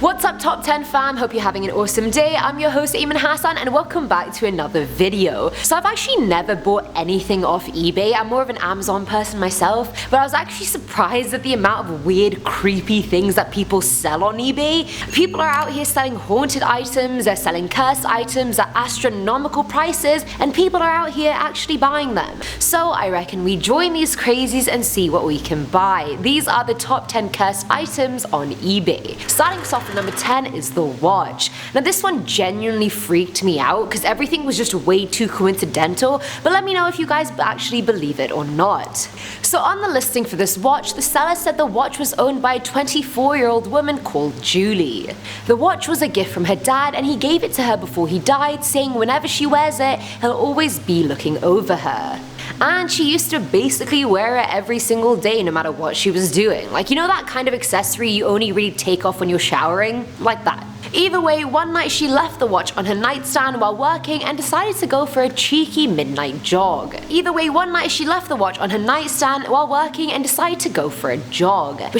What's up top 10 fam, hope you're having an awesome day. I'm your host Eamon Hassan and welcome back to another video. So I've actually never bought anything off eBay, I'm more of an Amazon person myself, but I was actually surprised at the amount of weird creepy things that people sell on eBay. People are out here selling haunted items, they're selling cursed items at astronomical prices, and people are out here actually buying them. So I reckon we join these crazies and see what we can buy. These are the top 10 cursed items on eBay. Starting us off at number 10 is the watch. Now this one genuinely freaked me out because everything was just way too coincidental, but let me know if you guys actually believe it or not. So on the listing for this watch, the seller said the watch was owned by a 24-year-old woman called Julie. The watch was a gift from her dad and he gave it to her before he died, saying whenever she wears it, he'll always be looking over her. And she used to basically wear it every single day no matter what she was doing. Like, you know that kind of accessory you only really take off when you're showering? Like that. Either way, one night she left the watch on her nightstand while working and decided to go for a cheeky midnight jog. But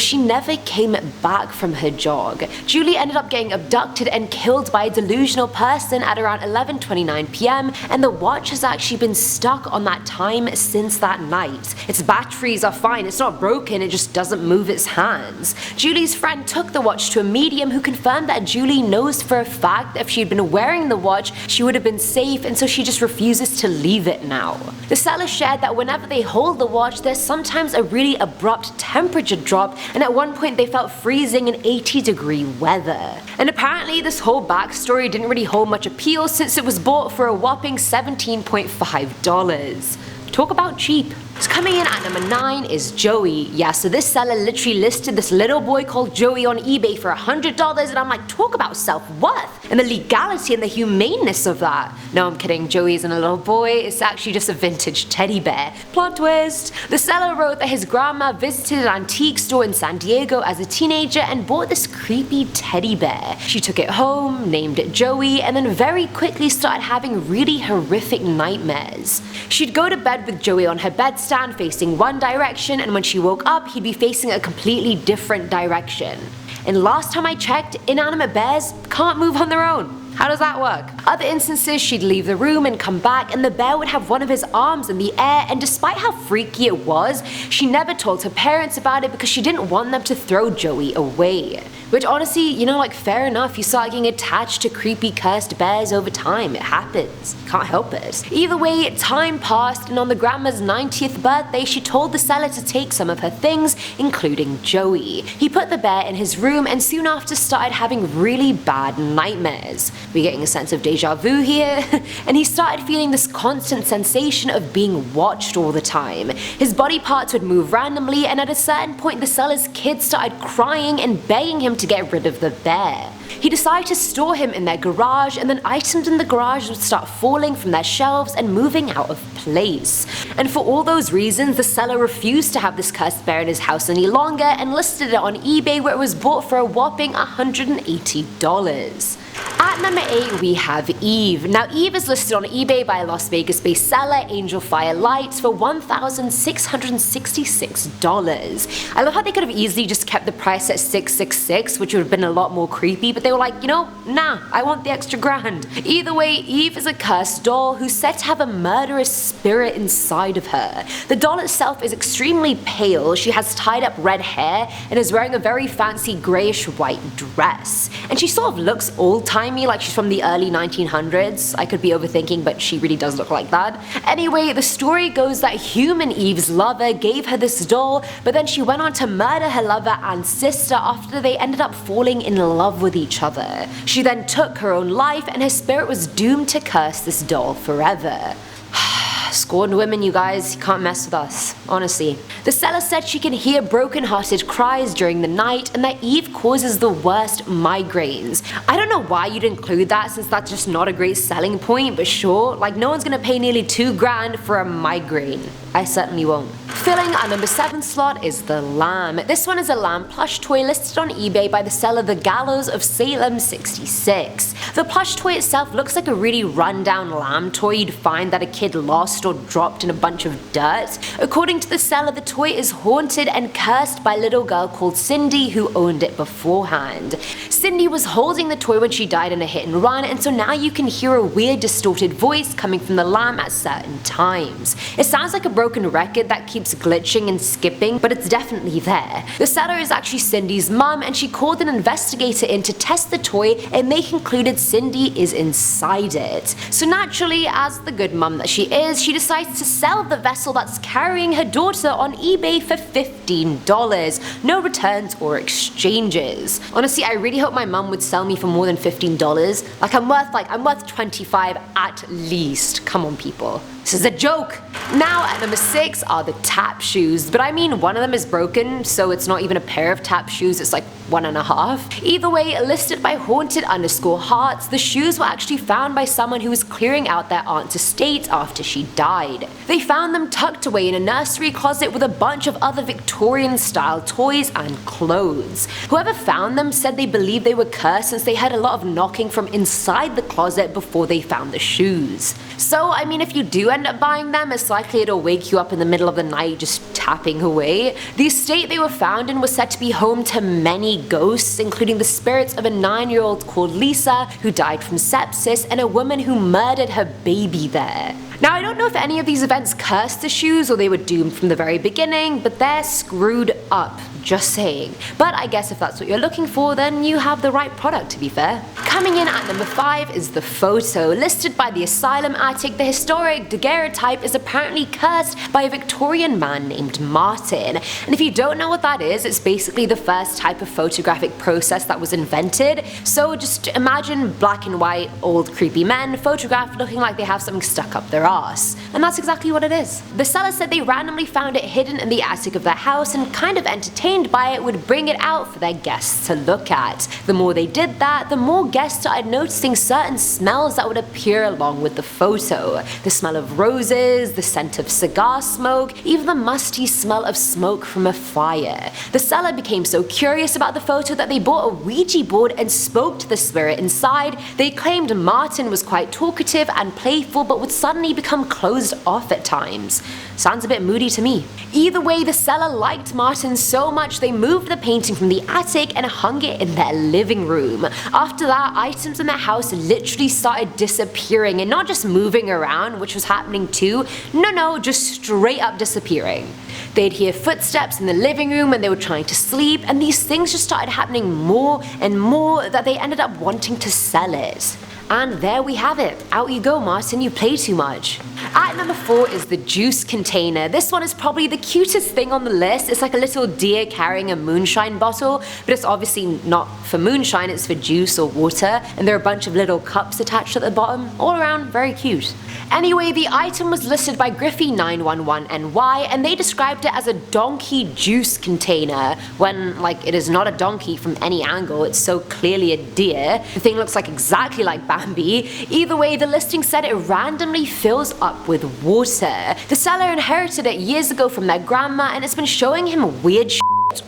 she never came back from her jog. Julie ended up getting abducted and killed by a delusional person at around 11:29 p.m. and the watch has actually been stuck on that time since that night. Its batteries are fine, it's not broken, it just doesn't move its hands. Julie's friend took the watch to a medium who confirmed that Julie knows for a fact that if she'd been wearing the watch, she would have been safe, and so she just refuses to leave it now. The seller shared that whenever they hold the watch, there's sometimes a really abrupt temperature drop, and at one point they felt freezing in 80-degree weather. And apparently this whole backstory didn't really hold much appeal since it was bought for a whopping $17.5. Talk about cheap. So coming in at number 9 is Joey. Yeah, so this seller literally listed this little boy called Joey on eBay for $100, and I'm like, talk about self-worth and the legality and the humaneness of that. No, I'm kidding, Joey isn't a little boy, it's actually just a vintage teddy bear. Plot twist. The seller wrote that his grandma visited an antique store in San Diego as a teenager and bought this creepy teddy bear. She took it home, named it Joey, and then very quickly started having really horrific nightmares. She'd go to bed with Joey on her bedstand facing one direction, and when she woke up, he'd be facing a completely different direction. And last time I checked, inanimate bears can't move on their own. How does that work? Other instances, she'd leave the room and come back and the bear would have one of his arms in the air, and despite how freaky it was, she never told her parents about it because she didn't want them to throw Joey away. Which honestly, you know, like, fair enough, you start getting attached to creepy cursed bears over time, it happens, can't help it. Either way, time passed, and on the grandma's 90th birthday, she told the seller to take some of her things, including Joey. He put the bear in his room and soon after started having really bad nightmares. We're getting a sense of deja vu here, and he started feeling this constant sensation of being watched all the time. His body parts would move randomly, and at a certain point the seller's kids started crying and begging him to get rid of the bear. He decided to store him in their garage, and then items in the garage would start falling from their shelves and moving out of place. And for all those reasons, the seller refused to have this cursed bear in his house any longer and listed it on eBay, where it was bought for a whopping $180. At number 8 we have Eve. Now Eve is listed on eBay by a Las Vegas-based seller, Angel Fire Lights, for $1,666. I love how they could have easily just kept the price at $666, which would have been a lot more creepy, but they were like, you know, nah, I want the extra grand. Either way, Eve is a cursed doll who's said to have a murderous spirit inside of her. The doll itself is extremely pale, she has tied up red hair, and is wearing a very fancy greyish white dress. And she sort of looks old-timey, like she's from the early 1900s. I could be overthinking, but she really does look like that. Anyway, the story goes that human Eve's lover gave her this doll, but then she went on to murder her lover and sister after they ended up falling in love with each other. She then took her own life, and her spirit was doomed to curse this doll forever. Scorned women, you guys, you can't mess with us, honestly. The seller said she can hear broken-hearted cries during the night and that Eve causes the worst migraines. I don't know why you'd include that since that's just not a great selling point, but sure, like no one's gonna pay nearly $2 grand for a migraine. I certainly won't. Filling our number 7 slot is the lamb. This one is a lamb plush toy listed on eBay by the seller The Gallows of Salem 66. The plush toy itself looks like a really run-down lamb toy you'd find that a kid lost or dropped in a bunch of dirt. According to the seller, the toy is haunted and cursed by a little girl called Cindy who owned it beforehand. Cindy was holding the toy when she died in a hit and run, and so now you can hear a weird distorted voice coming from the lamb at certain times. It sounds like a broken record that keeps glitching and skipping, but it's definitely there. The seller is actually Cindy's mum, and she called an investigator in to test the toy, and they concluded Cindy is inside it. So naturally, as the good mum that she is, she decides to sell the vessel that's carrying her daughter on eBay for $15. No returns or exchanges. Honestly, I really hope my mum would sell me for more than $15. I'm worth 25 at least. Come on, people. This is a joke! Now at number 6 are the tap shoes, but I mean one of them is broken, so it's not even a pair of tap shoes, it's like 1.5. Either way, listed by haunted_hearts, the shoes were actually found by someone who was clearing out their aunt's estate after she died. They found them tucked away in a nursery closet with a bunch of other Victorian-style toys and clothes. Whoever found them said they believed they were cursed since they heard a lot of knocking from inside the closet before they found the shoes. So, I mean, if you do end up buying them, it's likely it'll wake you up in the middle of the night just tapping away. The estate they were found in was said to be home to many ghosts, including the spirits of a 9-year-old called Lisa who died from sepsis and a woman who murdered her baby there. Now, I don't know if any of these events cursed the shoes or they were doomed from the very beginning, but they're screwed up, just saying. But I guess if that's what you're looking for, then you have the right product, to be fair. Coming in at number 5 is the photo. Listed by the asylum attic, the historic daguerreotype is apparently cursed by a Victorian man named Martin. And if you don't know what that is, it's basically the first type of photographic process that was invented. So just imagine black and white, old creepy men photographed looking like they have something stuck up their arse. And that's exactly what it is. The seller said they randomly found it hidden in the attic of their house and kind of entertained by it would bring it out for their guests to look at. The more they did that, the more guests started noticing certain smells that would appear along with the photo. The smell of roses, the scent of cigar smoke, even the musty smell of smoke from a fire. The seller became so curious about the photo that they bought a Ouija board and spoke to the spirit inside. They claimed Martin was quite talkative and playful but would suddenly become closed off at times. Sounds a bit moody to me. Either way, the seller liked Martin so much they moved the painting from the attic and hung it in their living room. After that, items in their house literally started disappearing and not just moving around, which was happening too. No, just straight up disappearing. They'd hear footsteps in the living room when they were trying to sleep, and these things just started happening more and more that they ended up wanting to sell it. And there we have it. Out you go, Martin, you play too much. At number 4 is the juice container. This one is probably the cutest thing on the list. It's like a little deer carrying a moonshine bottle, but it's obviously not for moonshine, it's for juice or water, and there are a bunch of little cups attached at the bottom. All around, very cute. Anyway, the item was listed by Griffey911NY, and they described it as a donkey juice container, when, like, it is not a donkey from any angle, it's so clearly a deer. The thing looks like exactly like Bambi. Either way, the listing said it randomly fills up with water. The seller inherited it years ago from their grandma, and it's been showing him weird shit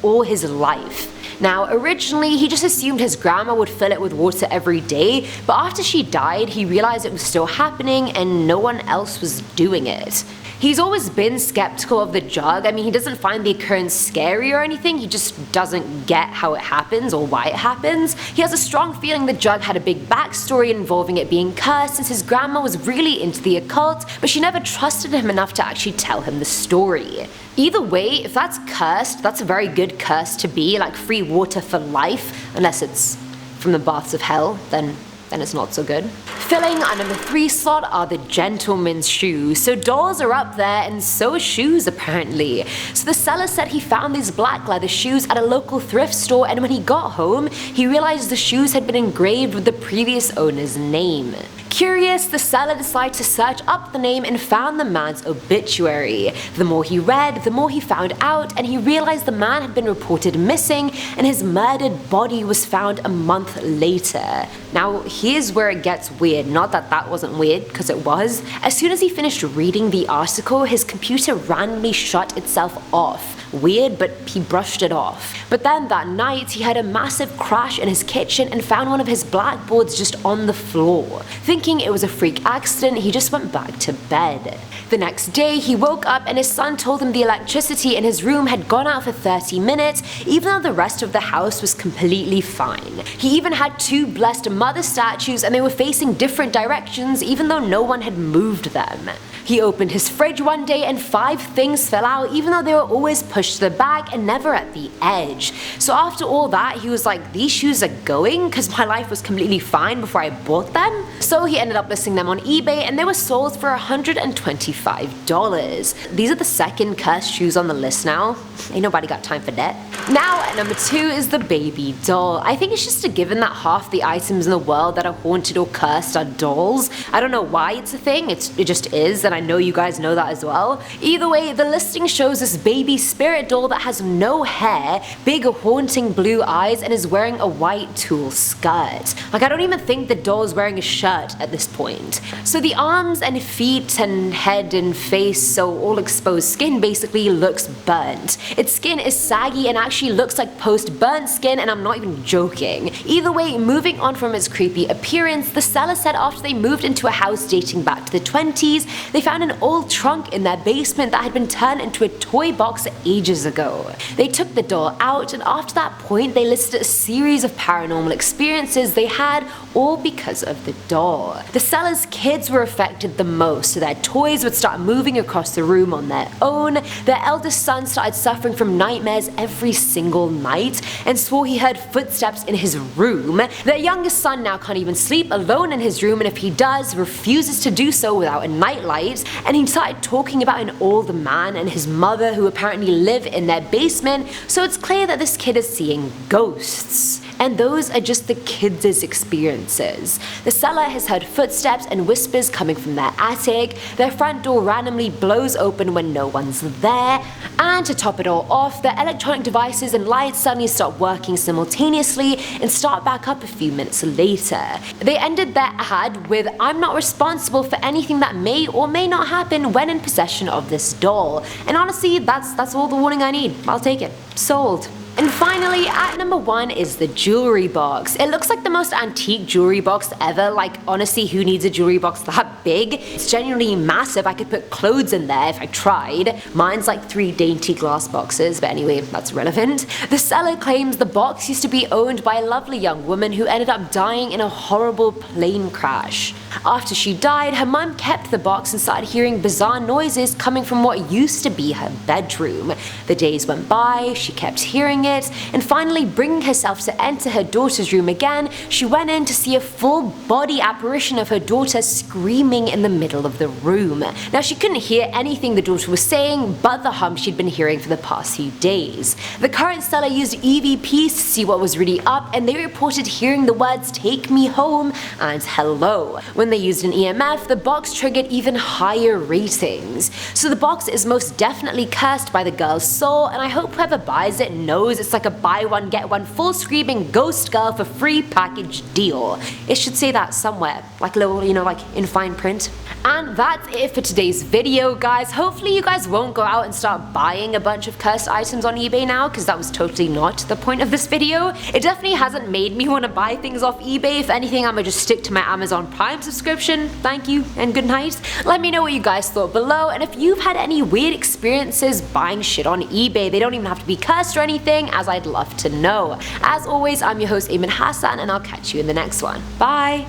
all his life. Now, originally, he just assumed his grandma would fill it with water every day, but after she died, he realized it was still happening and no one else was doing it. He's always been skeptical of the jug. I mean, he doesn't find the occurrence scary or anything, he just doesn't get how it happens or why it happens. He has a strong feeling the jug had a big backstory involving it being cursed, since his grandma was really into the occult, but she never trusted him enough to actually tell him the story. Either way, if that's cursed, that's a very good curse to be, like free water for life, unless it's from the baths of hell, then it's not so good. Filling our number 3 slot are the gentleman's shoes. So dolls are up there and so are shoes apparently. So the seller said he found these black leather shoes at a local thrift store, and when he got home, he realized the shoes had been engraved with the previous owner's name. Curious, the seller decided to search up the name and found the man's obituary. The more he read, the more he found out, and he realized the man had been reported missing and his murdered body was found a month later. Now, here's where it gets weird. Not that that wasn't weird, because it was. As soon as he finished reading the article, his computer randomly shut itself off. Weird, but he brushed it off. But then that night, he had a massive crash in his kitchen and found one of his blackboards just on the floor. Thinking it was a freak accident, he just went back to bed. The next day, he woke up and his son told him the electricity in his room had gone out for 30 minutes, even though the rest of the house was completely fine. He even had 2 Blessed Mother statues and they were facing different directions even though no one had moved them. He opened his fridge one day and 5 things fell out even though they were always pushed to the back and never at the edge. So after all that, he was like, these shoes are going because my life was completely fine before I bought them. So he ended up listing them on eBay and they were sold for $125. These are the second cursed shoes on the list now. Ain't nobody got time for that. Now at number 2 is the baby doll. I think it's just a given that half the items in the world that are haunted or cursed are dolls. I don't know why it's a thing, it just is, and I know you guys know that as well. Either way, the listing shows this baby spirit doll that has no hair, big haunting blue eyes, and is wearing a white tulle skirt. Like, I don't even think the doll is wearing a shirt at this point. So the arms and feet and head and face, so all exposed skin, basically looks burnt. Its skin is saggy and actually looks like post-burnt skin, and I'm not even joking. Either way, moving on from its creepy appearance, the seller said after they moved into a house dating back to the 20s, they found an old trunk in their basement that had been turned into a toy box ages ago. They took the doll out, and after that point they listed a series of paranormal experiences they had, all because of the doll. The seller's kids were affected the most, so their toys would start moving across the room on their own. Their eldest son started suffering from nightmares every single night and swore he heard footsteps in his room. Their youngest son now can't even sleep alone in his room, and if he does, refuses to do so without a nightlight. And he started talking about an old man and his mother who apparently live in their basement, so it's clear that this kid is seeing ghosts. And those are just the kids' experiences. The seller has heard footsteps and whispers coming from their attic, their front door randomly blows open when no one's there, and to top it all off, their electronic devices and lights suddenly stop working simultaneously and start back up a few minutes later. They ended their ad with, "I'm not responsible for anything that may or may not happen when in possession of this doll." And honestly, that's all the warning I need. I'll take it. Sold. And finally, at number 1 is the jewelry box. It looks like the most antique jewelry box ever. Like, honestly, who needs a jewelry box that big? It's genuinely massive. I could put clothes in there if I tried. Mine's like 3 dainty glass boxes, but anyway, that's relevant. The seller claims the box used to be owned by a lovely young woman who ended up dying in a horrible plane crash. After she died, her mum kept the box and started hearing bizarre noises coming from what used to be her bedroom. The days went by, she kept hearing it, and finally bringing herself to enter her daughter's room again, she went in to see a full body apparition of her daughter screaming in the middle of the room. Now, she couldn't hear anything the daughter was saying but the hum she'd been hearing for the past few days. The current seller used EVPs to see what was really up, and they reported hearing the words "take me home" and "hello." When they used an EMF, the box triggered even higher ratings. So the box is most definitely cursed by the girl's soul, and I hope whoever buys it knows it's like a buy one get one full screaming ghost girl for free package deal. It should say that somewhere, like a little, like in fine print. And that's it for today's video, guys. Hopefully you guys won't go out and start buying a bunch of cursed items on eBay now, because that was totally not the point of this video. It definitely hasn't made me want to buy things off eBay. If anything, I'm gonna just stick to my Amazon Prime subscription. Thank you and good night. Let me know what you guys thought below, and if you've had any weird experiences buying shit on eBay. They don't even have to be cursed or anything, as I'd love to know. As always, I'm your host Eamon Hassan, and I'll catch you in the next one. Bye!